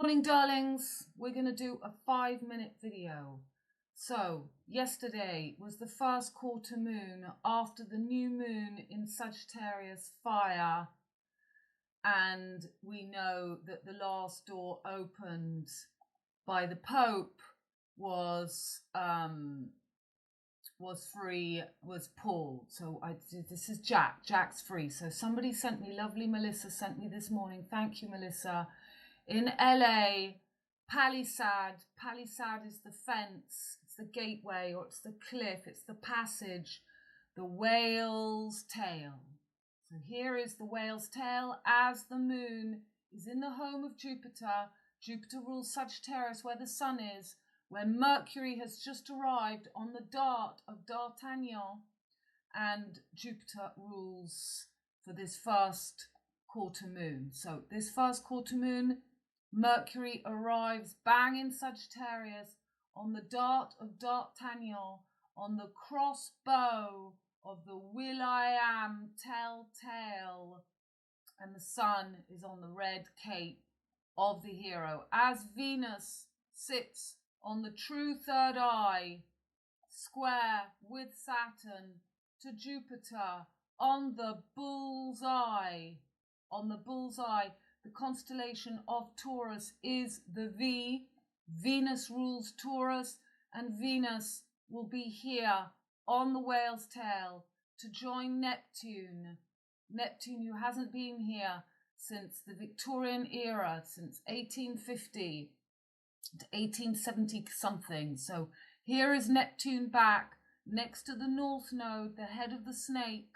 Morning, darlings. We're going to do a 5-minute video. So, yesterday was the first quarter moon after the new moon in Sagittarius fire, and we know that the last door opened by the Pope was Paul. So this is Jack's free. So somebody sent me, lovely Melissa sent me this morning. Thank you, Melissa. In LA, Palisades is the fence, it's the gateway, or it's the cliff, it's the passage, the whale's tail. So here is the whale's tail as the moon is in the home of Jupiter. Jupiter rules Sagittarius, where the sun is, where Mercury has just arrived on the dart of D'Artagnan, and Jupiter rules for this first quarter moon. So this first quarter moon, Mercury arrives bang in Sagittarius on the dart of D'Artagnan, on the crossbow of the will.I.am telltale, and the sun is on the red cape of the hero. As Venus sits on the true third eye, square with Saturn to Jupiter on the bullseye, the constellation of Taurus is the V. Venus rules Taurus, and Venus will be here on the whale's tail to join Neptune. Neptune, who hasn't been here since the Victorian era, since 1850 to 1870 something. So here is Neptune back next to the North Node, the head of the snake.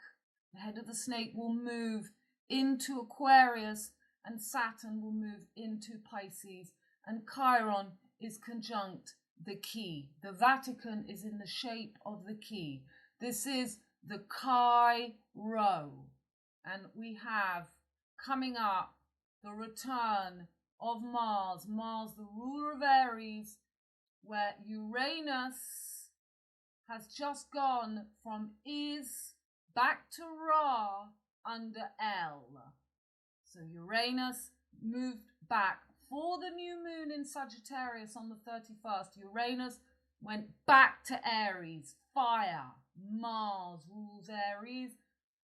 The head of the snake will move into Aquarius, and Saturn will move into Pisces, and Chiron is conjunct the key. The Vatican is in the shape of the key. This is the CAIRO, and we have coming up the return of Mars, the ruler of Aries, where Uranus has just gone from Is back to Ra under ELLE. So Uranus moved back for the new moon in Sagittarius on the 31st. Uranus went back to Aries, fire. Mars rules Aries,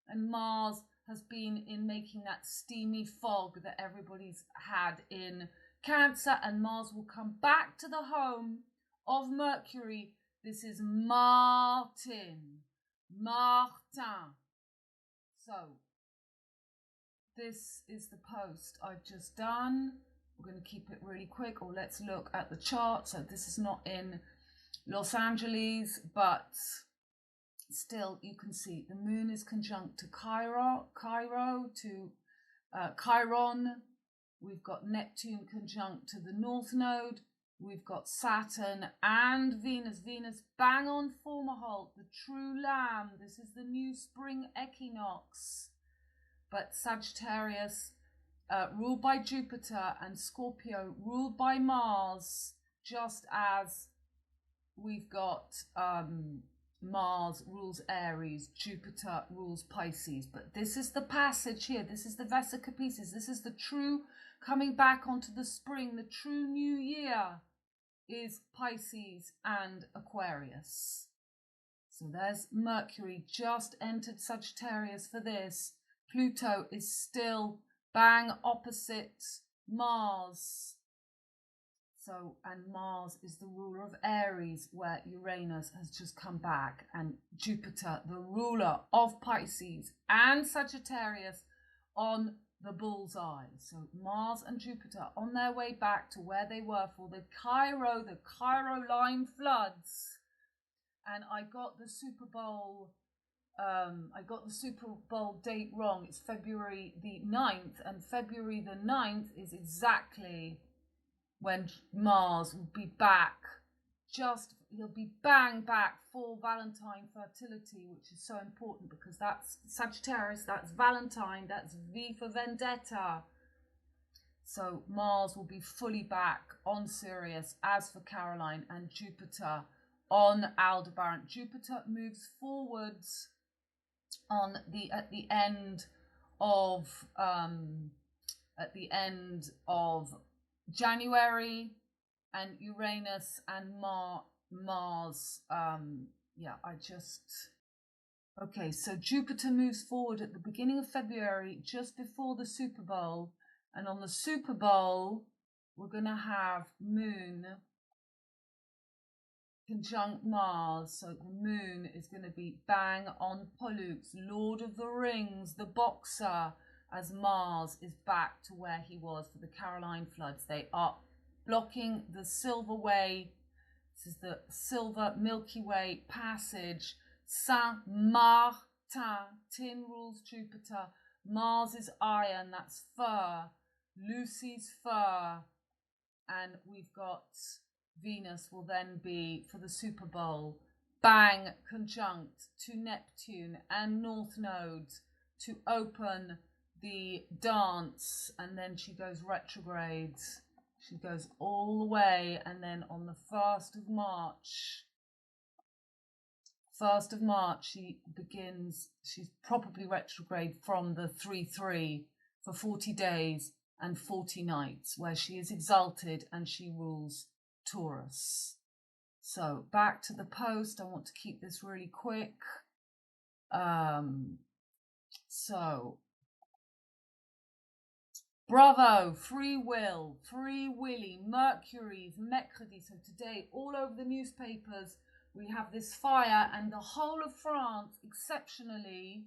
and Mars has been in making that steamy fog that everybody's had in Cancer, and Mars will come back to the home of Mercury. This is Martin. So this is the post I've just done. We're going to keep it really quick, or let's look at the chart. So this is not in Los Angeles, but still you can see the moon is conjunct to CAIRO, to CHIRON. We've got Neptune conjunct to the North Node. We've got Saturn and Venus. Venus bang on Fomalhaut, the true lamb. This is the new spring equinox. But Sagittarius, ruled by Jupiter, and Scorpio, ruled by Mars, just as we've got Mars rules Aries, Jupiter rules Pisces. But this is the passage here. This is the Vesica pieces. This is the true coming back onto the spring. The true new year is Pisces and Aquarius. So there's Mercury just entered Sagittarius for this. Pluto is still bang opposite Mars. So, and Mars is the ruler of Aries, where Uranus has just come back, and Jupiter, the ruler of Pisces and Sagittarius, on the bullseye. So Mars and Jupiter on their way back to where they were for the CAIRO line floods. And I got the Super Bowl date wrong. It's February the 9th, and February the 9th is exactly when Mars will be back. He'll be bang back for Valentine fertility, which is so important because that's Sagittarius, that's Valentine, that's V for Vendetta. So Mars will be fully back on Sirius, as for Caroline, and Jupiter on Aldebaran. Jupiter moves forwards at the end of January, and Uranus and Mars. Yeah, okay, so Jupiter moves forward at the beginning of February, just before the Super Bowl. And on the Super Bowl, we're going to have Moon conjunct Mars. So the Moon is going to be bang on Pollux, Lord of the Rings, the boxer, as Mars is back to where he was for the Caroline floods. They are blocking the Silver Way. This is the Silver Milky Way passage. Saint-Martin, tin rules Jupiter. Mars is iron, that's fur. Lucy's fur. And we've got Venus will then be, for the Super Bowl, bang conjunct to Neptune and North nodes to open the dance. And then she goes retrograde. She goes all the way, and then on the 1st of March, she begins, she's probably retrograde from the 3-3 for 40 days and 40 nights, where she is exalted and she rules Taurus. So back to the post. I want to keep this really quick. So bravo, free will, free willy, Mercury's, MECREDI. So today, all over the newspapers, we have this fire, and the whole of France, exceptionally,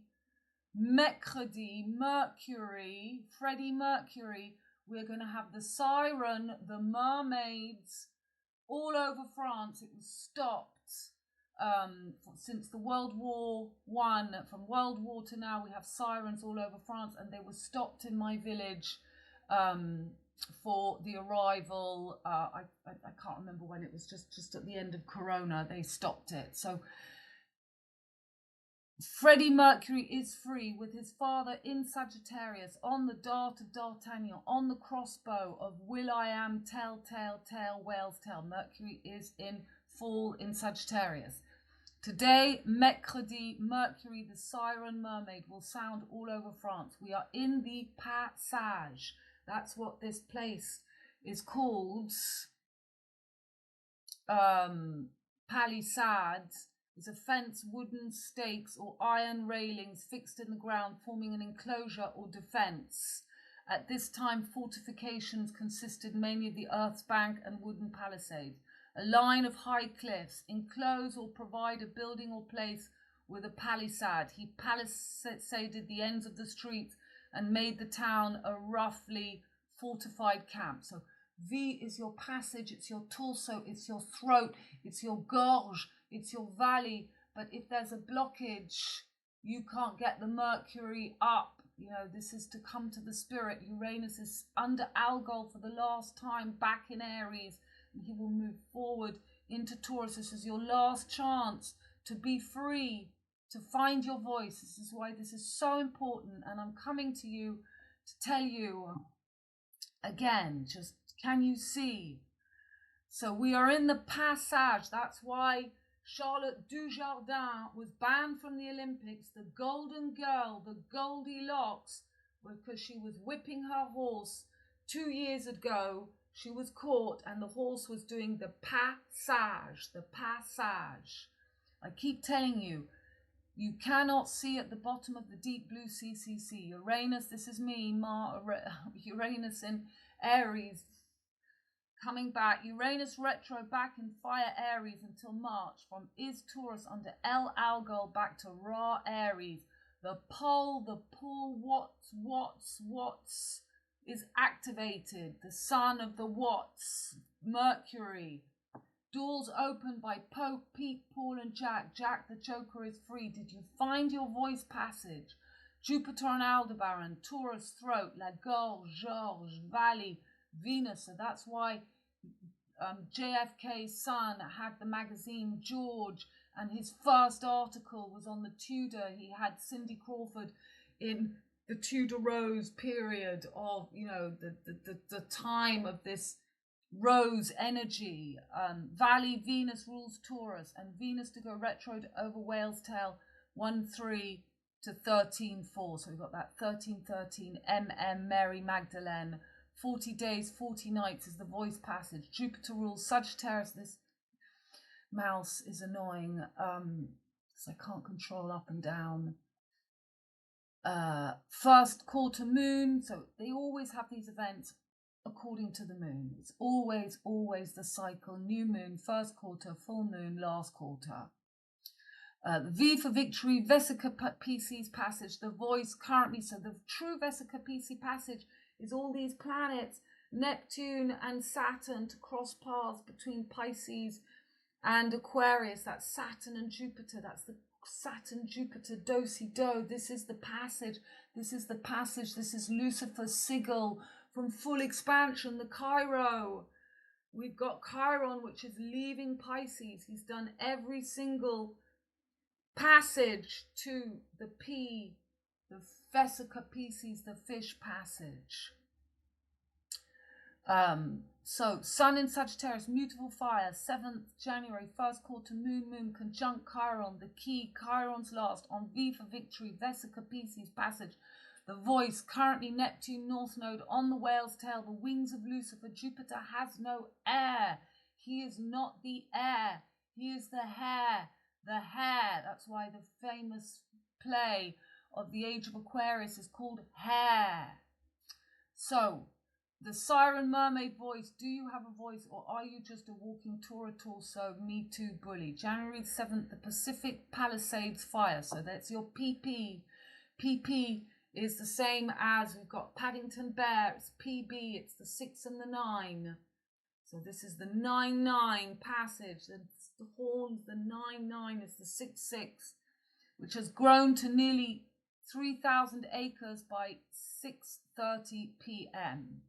MECREDI Mercury, Freddie Mercury. We're going to have the siren, the mermaids, all over France. It was stopped since the World War I. From World War to now, we have sirens all over France, and they were stopped in my village for the arrival. I can't remember when, it was just at the end of Corona they stopped it. So Freddie Mercury is free with his father in Sagittarius, on the dart of D'Artagnan, on the crossbow of Will I Am, Tell, Whale's Tail. Mercury is in fall in Sagittarius. Today, MECREDI Mercury, the siren mermaid, will sound all over France. We are in the Passage. That's what this place is called. Palisades is a fence, wooden stakes or iron railings fixed in the ground, forming an enclosure or defense. At this time, fortifications consisted mainly of the earth's bank and wooden palisades. A line of high cliffs enclose or provide a building or place with a palisade. He palisaded the ends of the streets and made the town a roughly fortified camp. So V is your passage, it's your torso, it's your throat, it's your gorge, it's your valley. But if there's a blockage, you can't get the Mercury up. You know, this is to come to the spirit. Uranus is under ALGOL for the last time, back in Aries. And he will move forward into Taurus. This is your last chance to be free, to find your voice. This is why this is so important. And I'm coming to you to tell you again, just can you see? So we are in the Passage. That's why Charlotte Dujardin was banned from the Olympics. The golden girl, the Goldilocks, because she was whipping her horse 2 years ago. She was caught and the horse was doing the Passage, the Passage. I keep telling you, you cannot see at the bottom of the deep blue CCC. Uranus, this is me, Uranus in Aries, coming back. Uranus retro back in fire Aries until March. From Is Taurus under L ALGOL back to Ra Aries. The pole, Watts is activated. The sun of the Watts, Mercury. Doors opened by Pope, Pete, Paul and Jack. Jack the Joker is free. Did you find your voice passage? Jupiter and Aldebaran, Taurus throat, La Gorge, George, Valley, Venus. So that's why JFK's son had the magazine George, and his first article was on the Tudor. He had Cindy Crawford in the Tudor Rose period of, you know, the time of this Rose energy. Valley, Venus rules Taurus, and Venus to go retro over Whale's Tail 1-3 to 13-4. So we've got that 13-13 MM Mary Magdalene 40 days, 40 nights is the voice passage. Jupiter rules Sagittarius. This mouse is annoying, so I can't control up and down. First quarter moon, so they always have these events according to the moon. It's always the cycle: new moon, first quarter, full moon, last quarter. The V for victory, Vesica Pisces passage, the voice currently. So the true Vesica Pisces passage is all these planets, Neptune and Saturn, to cross paths between Pisces and Aquarius. That's Saturn and Jupiter. That's the Saturn, Jupiter, do-si-do. This is the passage. This is the passage. This is Lucifer's sigil from full expansion, the CAIRO. We've got Chiron, which is leaving Pisces. He's done every single passage to the P, the Vesica Pisces, the fish passage. So Sun in Sagittarius, mutable fire, 7th January, first quarter, moon, conjunct Chiron, the key, Chiron's last, on V for victory, Vesica Pisces passage, the voice, currently Neptune North node on the whale's tail, the wings of Lucifer. Jupiter has no air. He is not the air. He is the hair. The hair. That's why the famous play of the Age of Aquarius is called Hair. So, the siren mermaid voice. Do you have a voice, or are you just a walking Torah torso, me too bully? January 7th, the Pacific Palisades fire. So that's your PP. PP is the same as, we've got Paddington Bear. It's PB. It's the 6 and the 9. So this is the 9-9 passage. The horns, the 9-9 is the 6-6, which has grown to nearly 3,000 acres by 6:30 p.m.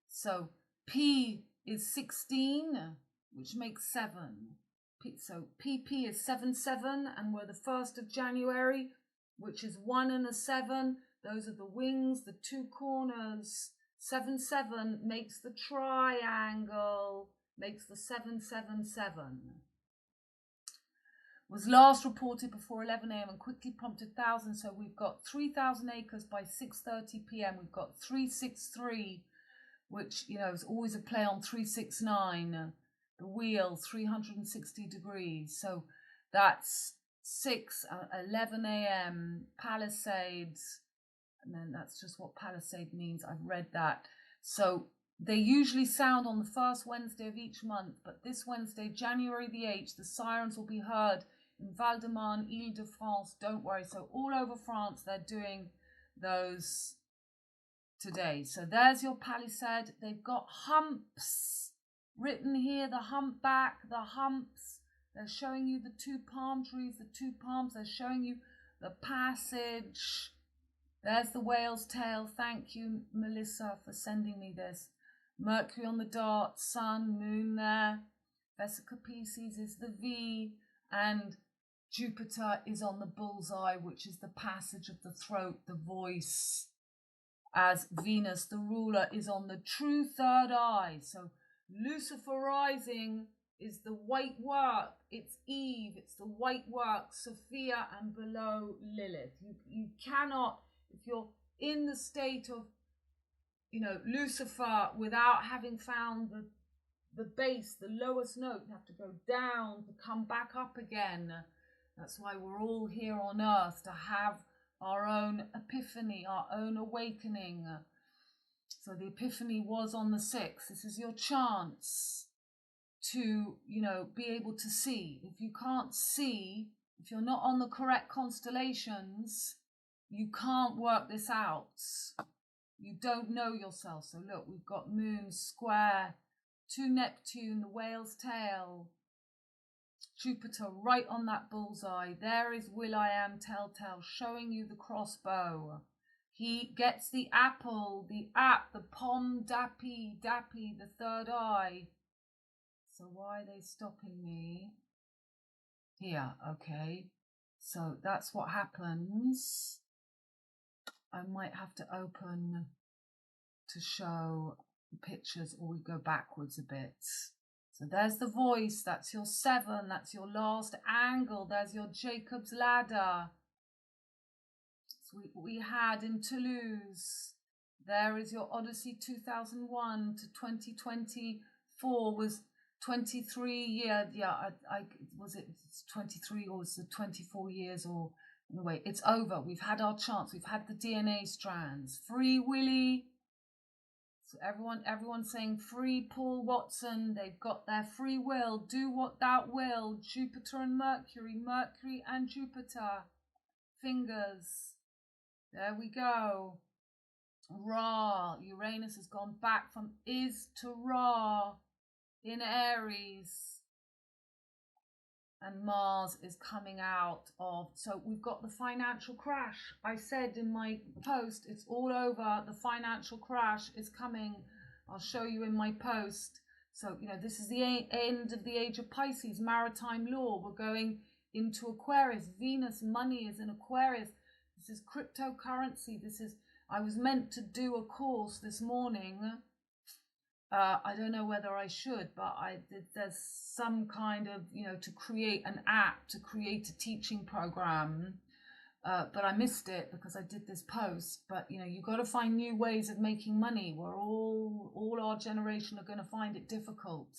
So P is 16, which makes 7. So PP is 7-7, and we're the 1st of January, which is 1 and a 7. Those are the wings, the two corners. 7-7 makes the triangle, makes the 7-7-7. Was last reported before 11 a.m. and quickly prompted thousands. So we've got 3,000 acres by 6:30 p.m. We've got 363, which, you know, is always a play on 369. The wheel, 360 degrees. So that's 11 a.m. Palisades. And then that's just what Palisade means. I've read that. So they usually sound on the first Wednesday of each month. But this Wednesday, January the 8th, the sirens will be heard in Val-de-Marne, Ile-de-France. Don't worry. So all over France, they're doing those today. So there's your Palisade. They've got humps written here. The humpback, the humps. They're showing you the two palm trees, the two palms. They're showing you the passage. There's the whale's tail. Thank you, Melissa, for sending me this. Mercury on the dart, sun, moon there. Vesica Pisces is the V, and Jupiter is on the bullseye, which is the passage of the throat, the voice, as Venus, the ruler, is on the true third eye. So Lucifer rising is the white work. It's Eve. It's the white work, Sophia, and below Lilith. You cannot, if you're in the state of, you know, Lucifer, without having found the base, the lowest note, you have to go down to come back up again. That's why we're all here on earth, to have our own epiphany, our own awakening. So the epiphany was on the 6th. This is your chance to, you know, be able to see. If you can't see, if you're not on the correct constellations, you can't work this out. You don't know yourself. So look, we've got moon square to Neptune, the whale's tail, Jupiter right on that bullseye. There is will.i.am telltale showing you the crossbow. He gets the apple, the pom dappy, the third eye. So why are they stopping me? Here, okay. So that's what happens. I might have to open to show the pictures, or we go backwards a bit. So there's the voice, that's your 7, that's your last angle, there's your Jacob's ladder. So we had in Toulouse, There is your Odyssey 2001 to 2024 was 23 years. Yeah, I was it 23 or was it 24 years or anyway, it's over. We've had our chance. We've had the DNA strands. Free Willy. So everyone's saying free Paul Watson. They've got their free will. Do what thou will. Jupiter and Mercury. Mercury and Jupiter. Fingers. There we go. Ra. Uranus has gone back from Is to Ra in Aries. And Mars is coming out of, so we've got the financial crash. I said in my post, it's all over. The financial crash is coming. I'll show you in my post. So, you know, this is the end of the age of Pisces, maritime law. We're going into Aquarius. Venus, money is in Aquarius. This is cryptocurrency. This is, I was meant to do a course this morning. I don't know whether I should, but there's some kind of, you know, to create an app, to create a teaching program. But I missed it because I did this post. But, you know, you've got to find new ways of making money. We're all our generation are going to find it difficult.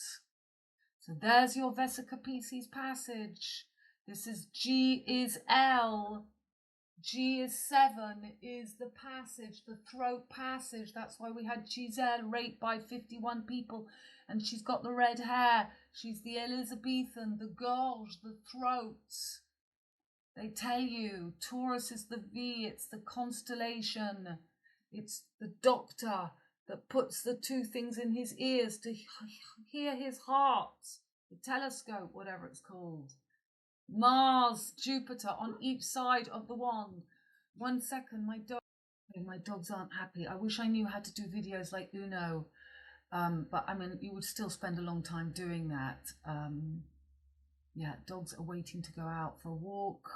So there's your Vesica Pisces passage. This is G is L. G is 7, is the passage, the throat passage. That's why we had Giselle raped by 51 people. And she's got the red hair. She's the Elizabethan, the gorge, the throat. They tell you, Taurus is the V, it's the constellation. It's the doctor that puts the two things in his ears to hear his heart. The telescope, whatever it's called. Mars, Jupiter on each side of the wand. 1 second, my dogs aren't happy. I wish I knew how to do videos like Uno, but I mean, you would still spend a long time doing that. Yeah, dogs are waiting to go out for a walk.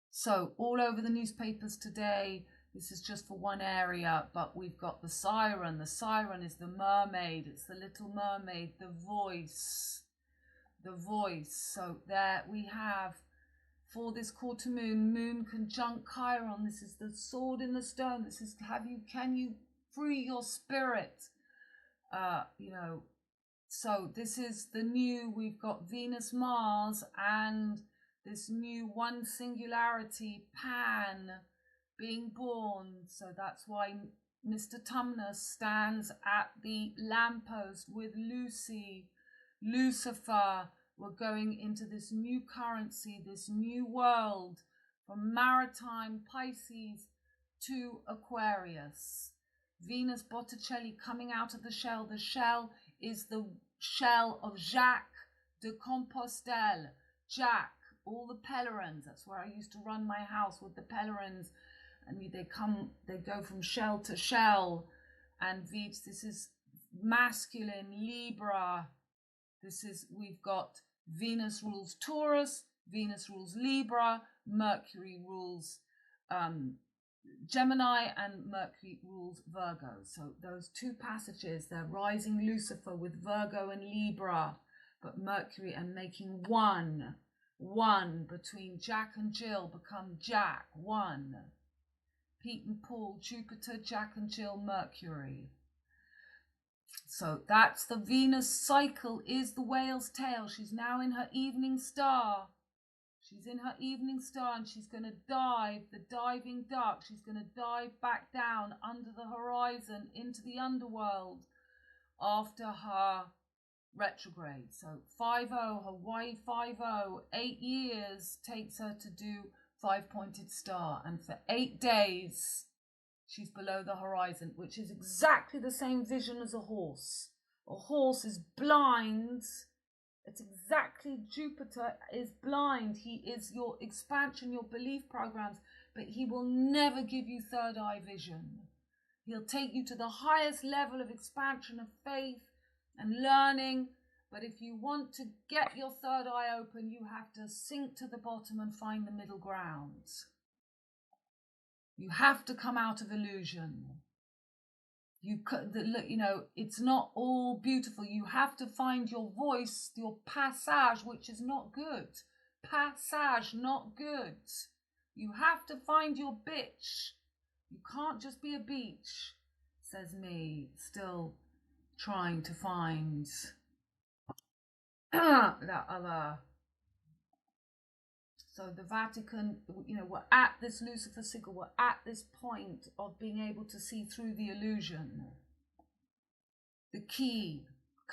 So all over the newspapers today, this is just for one area, but we've got the siren. The siren is the mermaid. It's the little mermaid, the voice. The voice. So there we have, for this quarter moon, moon conjunct Chiron. This is the sword in the stone. This is, can you free your spirit? You know, so this is the new, we've got Venus, Mars, and this new one singularity, Pan, being born. So that's why Mr. Tumnus stands at the lamppost with Lucy, LUCYFUR. We're going into this new currency, this new world, from maritime Pisces to Aquarius. Venus Botticelli coming out of the shell. The shell is the shell of Jacques de Compostelle. Jack, all the Pellerins. That's where I used to run my house with the Pellerins. And they go from shell to shell. And this is masculine, Libra. We've got Venus rules Taurus, Venus rules Libra, Mercury rules Gemini, and Mercury rules Virgo. So those two passages, they're rising Lucifer with Virgo and Libra, but Mercury and making one between Jack and Jill become Jack, one. Pete and Paul, Jupiter, Jack and Jill, Mercury. So that's the Venus cycle, is the whale's tail. She's now in her evening star. She's in her evening star and she's going to dive, the diving duck. She's going to dive back down under the horizon into the underworld after her retrograde. So 5-0, Hawaii 5-0, 8 years takes her to do 5-pointed star. And for 8 days, she's below the horizon, which is exactly the same vision as a horse. A horse is blind. It's exactly, Jupiter is blind. He is your expansion, your belief programs, but he will never give you third eye vision. He'll take you to the highest level of expansion of faith and learning. But if you want to get your third eye open, you have to sink to the bottom and find the middle ground. You have to come out of illusion. You know, it's not all beautiful. You have to find your voice, your passage, which is not good. Passage, not good. You have to find your bitch. You can't just be a beach. says me, still trying to find that other. So the Vatican, you know, we're at this Lucifer sigil, we're at this point of being able to see through the illusion. The key,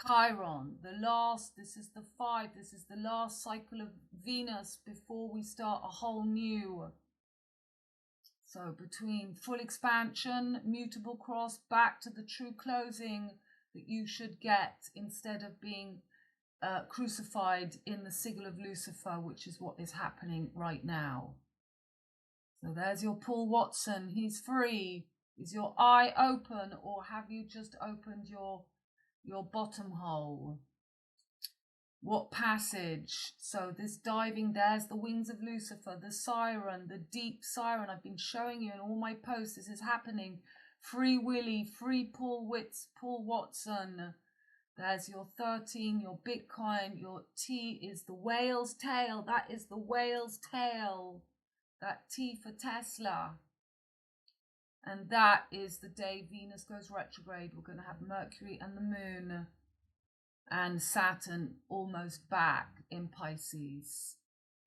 Chiron, the last, this is the 5, this is the last cycle of Venus before we start a whole new. So between full expansion, mutable cross, back to the true closing that you should get instead of being crucified in the sigil of Lucifer, which is what is happening right now. So there's your Paul Watson. He's free. Is your eye open, or have you just opened your bottom hole? What passage? So this diving, there's the wings of Lucifer, the siren, the deep siren. I've been showing you in all my posts. This is happening. Free Willy, free Paul Watson. There's your 13, your Bitcoin, your T is the whale's tail. That is the whale's tail. That T for Tesla. And that is the day Venus goes retrograde. We're going to have Mercury and the Moon and Saturn almost back in Pisces.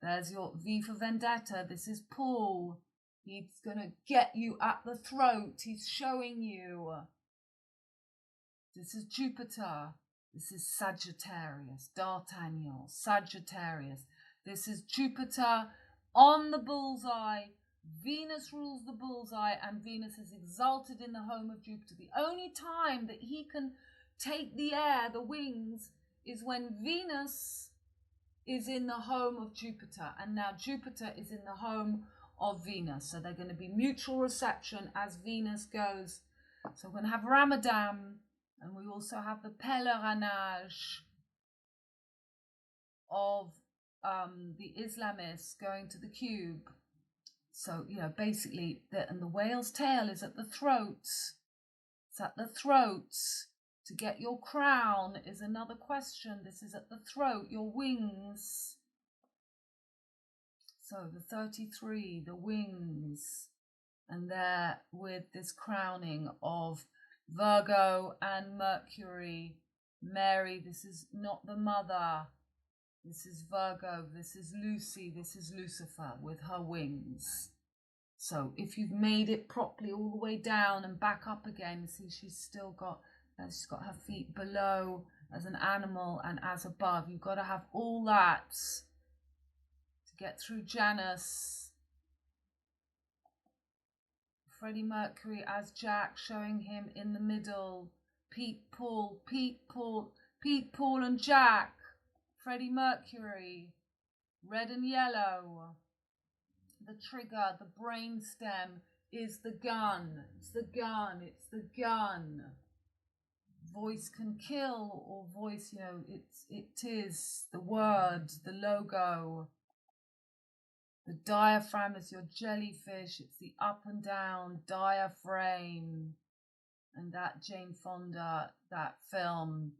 There's your V for Vendetta. This is Paul. He's going to get you at the throat. He's showing you. This is Jupiter. This is Sagittarius. D'Artagnan, Sagittarius. This is Jupiter on the bullseye. Venus rules the bullseye, and Venus is exalted in the home of Jupiter. The only time that he can take the air, the wings, is when Venus is in the home of Jupiter. And now Jupiter is in the home of Venus. So they're going to be mutual reception as Venus goes. So we're going to have Ramadan. And we also have the pèlerinage of the Islamists going to the cube. So, you know, basically, and the whale's tail is at the throats. It's at the throats. To get your crown is another question. This is at the throat, your wings. So the 33, the wings. And there with this crowning of Virgo and Mercury. Mary, this is not the mother. This is Virgo. This is Lucy. This is Lucifer with her wings. So if you've made it properly all the way down and back up again, see she's got her feet below as an animal and as above. You've got to have all that to get through Janus. Freddie Mercury as Jack, showing him in the middle. Pete, Paul and Jack. Freddie Mercury. Red and yellow. The trigger, the brain stem is the gun. It's the gun. It's the gun. Voice can kill, or voice, you know, it is the word, the logo. The diaphragm is your jellyfish. It's the up and down diaphragm. And that Jane Fonda, that film,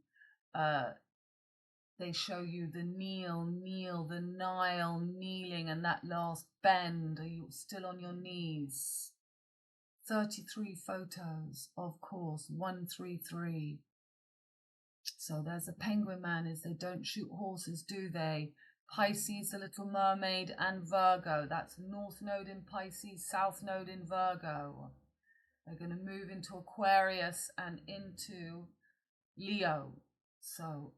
they show you the the Nile kneeling, and that last bend. Are you still on your knees? 33 photos, of course, 133. So there's a penguin man, is they don't shoot horses, do they? Pisces, the Little Mermaid, and Virgo. That's North Node in Pisces, South Node in Virgo. They're going to move into Aquarius and into Leo. So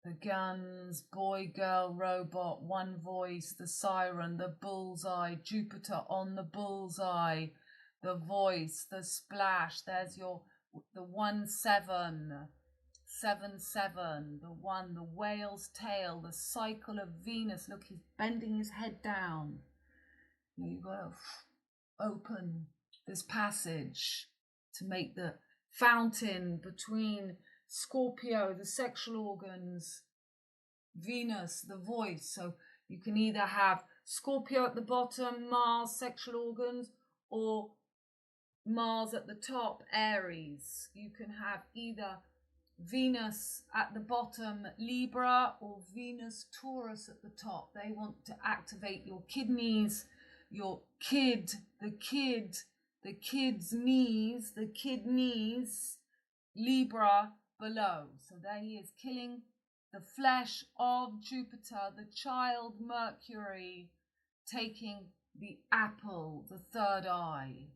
the guns, boy, girl, robot, one voice, the siren, the bullseye, Jupiter on the bullseye, the voice, the splash. There's the 1-7. 7-7, the one, the whale's tail, the cycle of Venus. Look, he's bending his head down. You've got to open this passage to make the fountain between Scorpio, the sexual organs, Venus, the voice. So you can either have Scorpio at the bottom, Mars, sexual organs, or Mars at the top, Aries. You can have either Venus at the bottom, Libra, or Venus, Taurus at the top. They want to activate your kidneys, your kid, the kid, the kidneys, Libra below. So there he is, killing the flesh of Jupiter, the child Mercury, taking the apple, the third eye.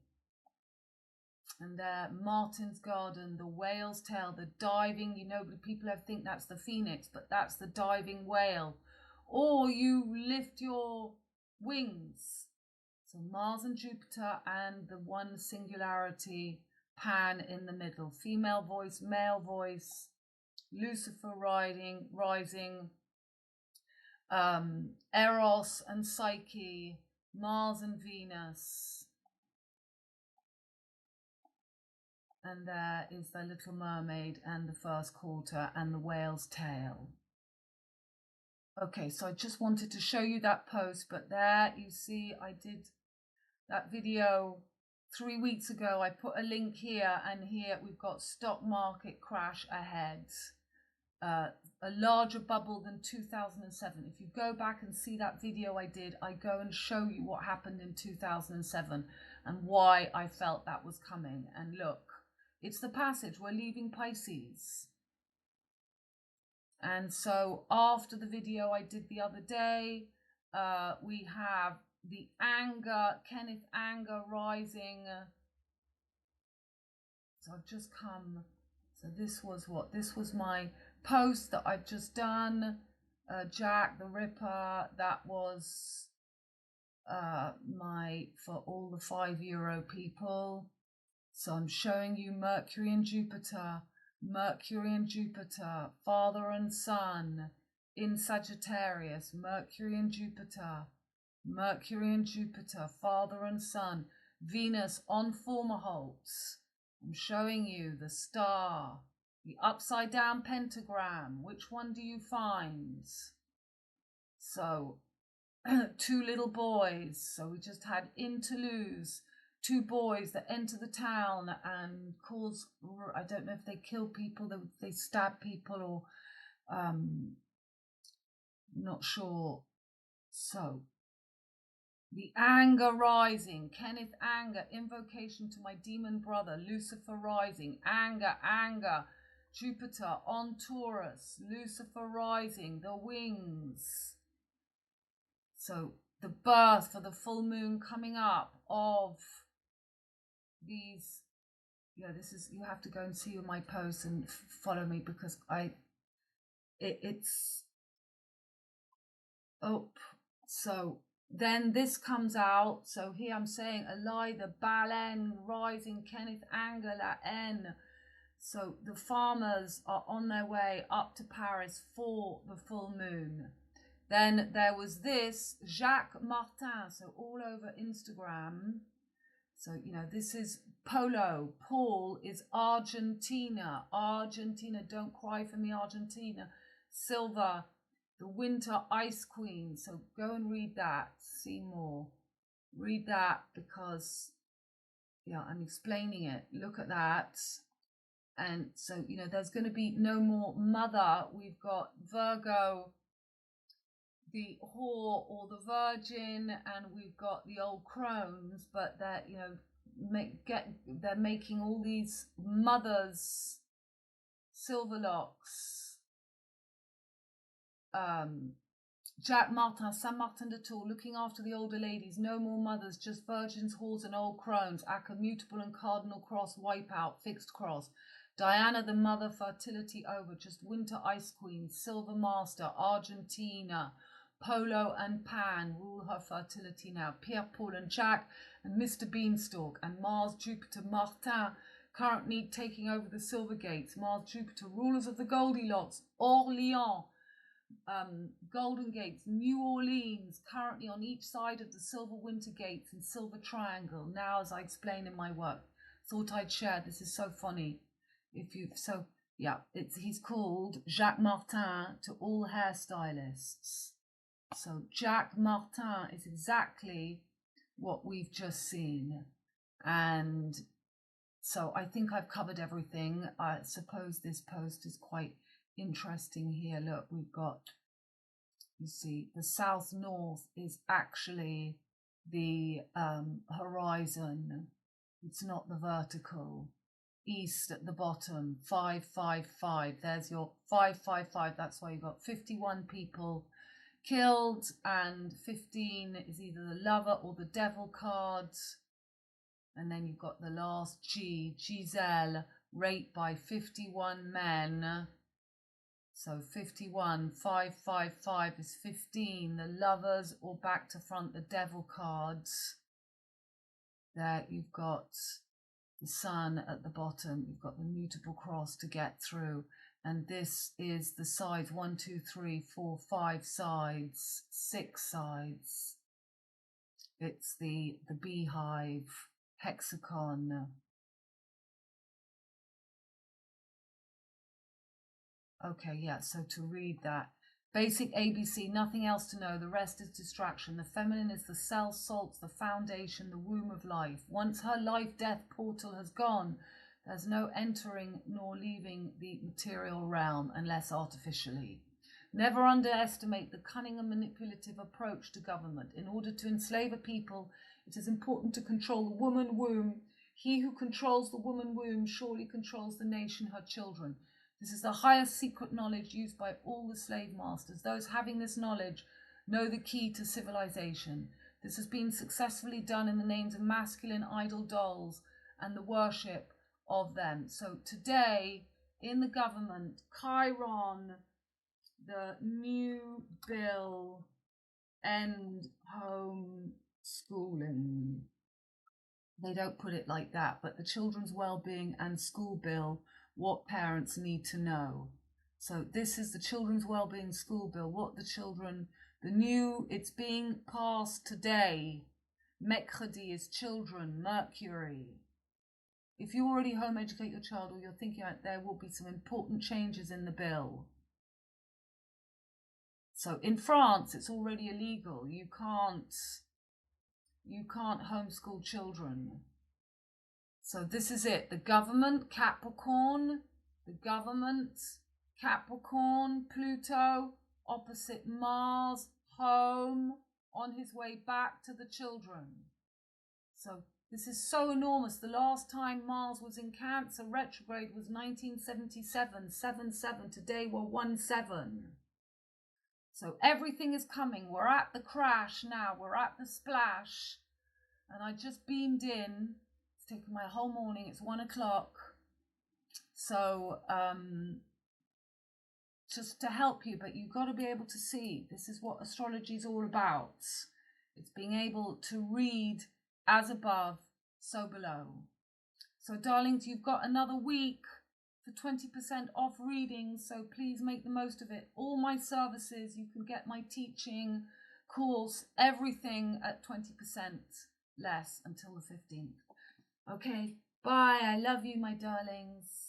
And there, Martin's Garden, the whale's tail, the diving, you know, people think that's the phoenix, but that's the diving whale. Or you lift your wings. So Mars and Jupiter, and the one singularity, Pan in the middle. Female voice, male voice, Lucifer rising, Eros and Psyche, Mars and Venus. And there is the Little Mermaid and the first quarter and the whale's tail. Okay, so I just wanted to show you that post, but there you see I did that video 3 weeks ago. I put a link here, and here we've got stock market crash ahead. A larger bubble than 2007. If you go back and see that video I did, I go and show you what happened in 2007 and why I felt that was coming. And look, it's the passage. We're leaving Pisces. And so after the video I did the other day, we have the anger, Kenneth Anger rising. So I've just come. So this was what? This was my post that I've just done. Jack the Ripper. That was for all the €5 people. So I'm showing you Mercury and Jupiter, Father and Son in Sagittarius, Mercury and Jupiter, Father and Son, Venus on Formerholtz. I'm showing you the star, the upside down pentagram. Which one do you find? So 2 little boys. So we just had in Toulouse, 2 boys that enter the town and cause, I don't know if they kill people, they stab people, or not sure. So the anger rising, Kenneth Anger, invocation to my demon brother, Lucifer rising, anger, Jupiter on Taurus, Lucifer rising, the wings. So the birth for the full moon coming up of these, this is, you have to go and see my posts and follow me, because so then this comes out. So here I'm saying ELLE, the Baleine rising, Kenneth Anger, la N. So the farmers are on their way up to Paris for the full moon. Then there was this, Jacques Martin, so all over Instagram. So, this is Polo. Paul is Argentina. Don't cry for me, Argentina. Silver, the Winter Ice Queen. So go and read that. See more. Read that, because, I'm explaining it. Look at that. And so, there's going to be no more mother. We've got Virgo, the whore or the virgin, and we've got the old crones, but they're they're making all these mothers, silver locks. Jack Martin, Saint Martin de Tours, looking after the older ladies. No more mothers, just virgins, whores, and old crones. Acca, mutable and cardinal cross, wipeout, fixed cross. Diana, the mother, fertility over. Just winter ice queen, silver master, Argentina. Polo and Pan rule her fertility now. Pierre, Paul and Jack, and Mr. Beanstalk, and Mars, Jupiter, Martin, currently taking over the Silver Gates. Mars, Jupiter, rulers of the Goldilocks, Orleans, Golden Gates, New Orleans, currently on each side of the Silver Winter Gates and Silver Triangle. Now, as I explain in my work, thought I'd share. This is so funny. He's called Jacques Martin to all hairstylists. So Jacques Martin is exactly what we've just seen. And so I think I've covered everything. I suppose this post is quite interesting here. Look, we've got, you see, the south north is actually the horizon. It's not the vertical. East at the bottom, 555. There's your 555. That's why you've got 51 people killed, and 15 is either the lover or the devil cards. And then you've got the last G, Giselle, raped by 51 men. So 51, 555 is 15, the lovers, or back to front, the devil cards. There you've got the sun at the bottom, you've got the mutable cross to get through, and this is the sides, 1, 2, 3, 4, 5 sides, 6 sides. It's the beehive hexagon. Okay, yeah, so to read that, basic ABC, nothing else to know, the rest is distraction. The feminine is the cell salts, the foundation, the womb of life. Once her life-death portal has gone, there's no entering nor leaving the material realm unless artificially. Never underestimate the cunning and manipulative approach to government. In order to enslave a people, it is important to control the woman womb. He who controls the woman womb surely controls the nation, her children. This is the highest secret knowledge used by all the slave masters. Those having this knowledge know the key to civilization. This has been successfully done in the names of masculine idol dolls and the worship of them. So today, in the government, CHIRON, the new bill, end home schooling. They don't put it like that, but the Children's Wellbeing and School Bill, what parents need to know. So this is the Children's Wellbeing School Bill, what the children, it's being passed today. MECREDI is children, Mercury. If you already home educate your child, or you're thinking there will be some important changes in the bill. So in France, it's already illegal. You can't homeschool children. So this is it. The government, Capricorn, Pluto, opposite Mars, home, on his way back to the children. So this is so enormous. The last time Mars was in Cancer retrograde was 1977, 7-7. Today we're 1-7. So everything is coming. We're at the crash now. We're at the splash. And I just beamed in. It's taken my whole morning. It's 1 o'clock. So just to help you, but you've got to be able to see. This is what astrology is all about. It's being able to read as above, so below. So darlings, you've got another week for 20% off readings, so please make the most of it. All my services, you can get my teaching course, everything at 20% less until the 15th. Okay, bye. I love you, my darlings.